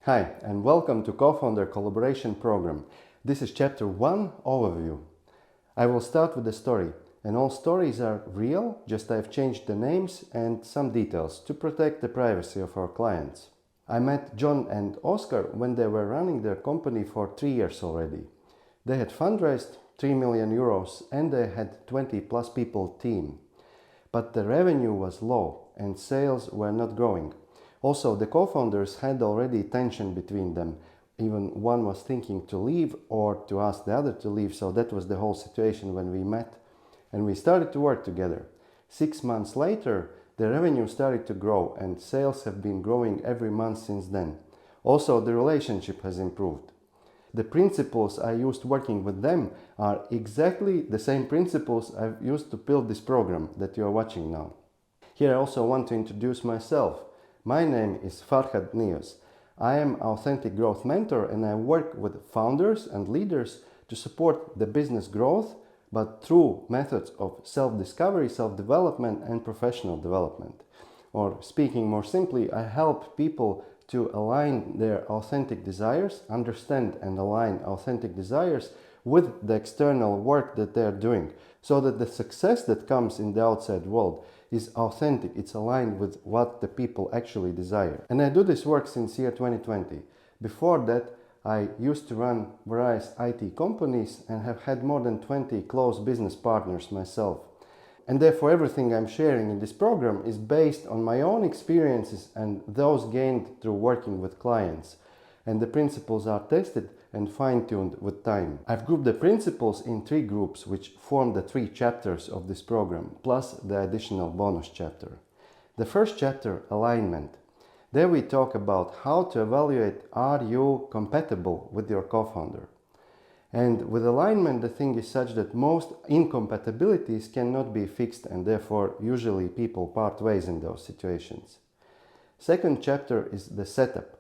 Hi, and welcome to Co-founder Collaboration Program. This is Chapter 1, Overview. I will start with a story, and all stories are real, just I've changed the names and some details to protect the privacy of our clients. I met John and Oscar when they were running their company for 3 years already. They had fundraised 3 million euros and they had 20 plus people team. But the revenue was low and sales were not growing. Also, the co-founders had already tension between them. Even one was thinking to leave or to ask the other to leave, so that was the whole situation when we met. And we started to work together. 6 months later, the revenue started to grow and sales have been growing every month since then. Also, the relationship has improved. The principles I used working with them are exactly the same principles I've used to build this program that you are watching now. Here I also want to introduce myself. My name is Farhad Niyoz. I am Authentic Growth Mentor and I work with founders and leaders to support the business growth, but through methods of self-discovery, self-development and professional development. Or speaking more simply, I help people to align their authentic desires, understand and align authentic desires with the external work that they're doing, so that the success that comes in the outside world is authentic, it's aligned with what the people actually desire. And I do this work since year 2020. Before that, I used to run various IT companies and have had more than 20 close business partners myself. And therefore everything I'm sharing in this program is based on my own experiences and those gained through working with clients. And the principles are tested and fine-tuned with time. I've grouped the principles in 3 groups which form the 3 chapters of this program, plus the additional bonus chapter. The first chapter, alignment. There we talk about how to evaluate are you compatible with your co-founder. And with alignment the thing is such that most incompatibilities cannot be fixed and therefore usually people part ways in those situations. Second chapter is the setup.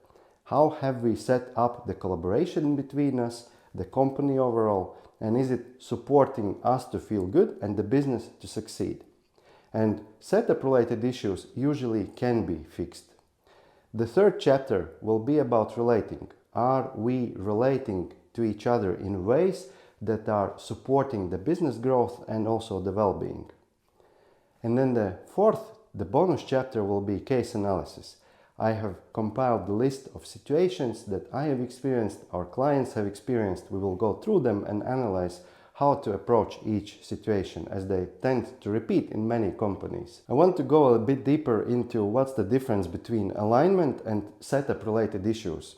How have we set up the collaboration between us, the company overall, and is it supporting us to feel good and the business to succeed? And setup related issues usually can be fixed. The third chapter will be about relating. Are we relating to each other in ways that are supporting the business growth and also the well-being? And then the bonus chapter will be case analysis. I have compiled the list of situations that I have experienced, our clients have experienced. We will go through them and analyze how to approach each situation, as they tend to repeat in many companies. I want to go a bit deeper into what's the difference between alignment and setup related issues.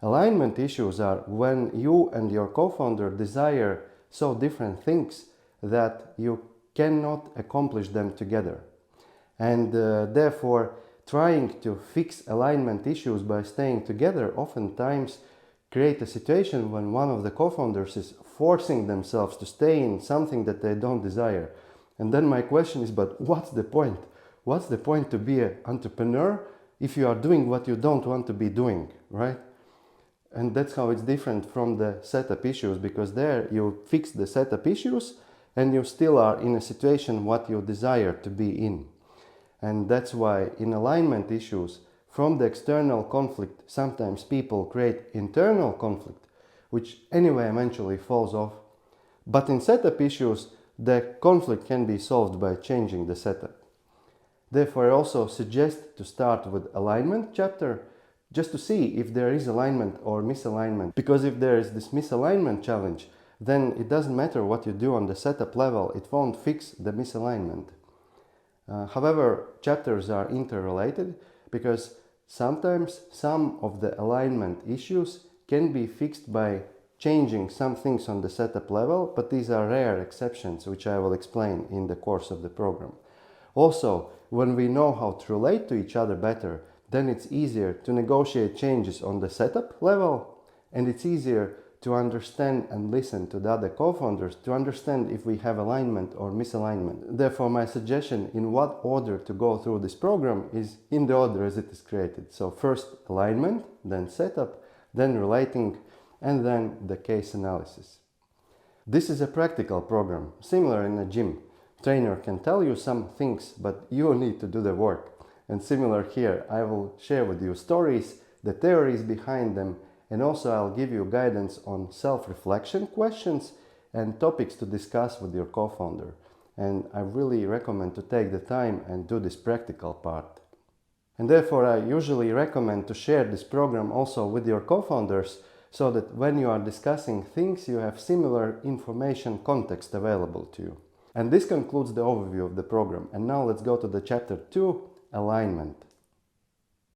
Alignment issues are when you and your co-founder desire so different things that you cannot accomplish them together. And therefore, trying to fix alignment issues by staying together oftentimes create a situation when one of the co-founders is forcing themselves to stay in something that they don't desire. And then my question is, but what's the point? What's the point to be an entrepreneur if you are doing what you don't want to be doing, right? And that's how it's different from the setup issues, because there you fix the setup issues and you still are in a situation what you desire to be in. And that's why in alignment issues, from the external conflict, sometimes people create internal conflict, which anyway eventually falls off. But in setup issues, the conflict can be solved by changing the setup. Therefore, I also suggest to start with alignment chapter, just to see if there is alignment or misalignment. Because if there is this misalignment challenge, then it doesn't matter what you do on the setup level, it won't fix the misalignment. However, chapters are interrelated because sometimes some of the alignment issues can be fixed by changing some things on the setup level, but these are rare exceptions, which I will explain in the course of the program. Also, when we know how to relate to each other better, then it's easier to negotiate changes on the setup level, and it's easier to understand and listen to the other co-founders to understand if we have alignment or misalignment. Therefore, my suggestion in what order to go through this program is in the order as it is created. So first alignment, then setup, then relating, and then the case analysis. This is a practical program, similar in a gym. Trainer can tell you some things, but you need to do the work. And similar here, I will share with you stories the theories behind them, and also I'll give you guidance on self-reflection questions and topics to discuss with your co-founder. And I really recommend to take the time and do this practical part. And therefore I usually recommend to share this program also with your co-founders, so that when you are discussing things you have similar information context available to you. And this concludes the overview of the program. And now let's go to the chapter 2, alignment.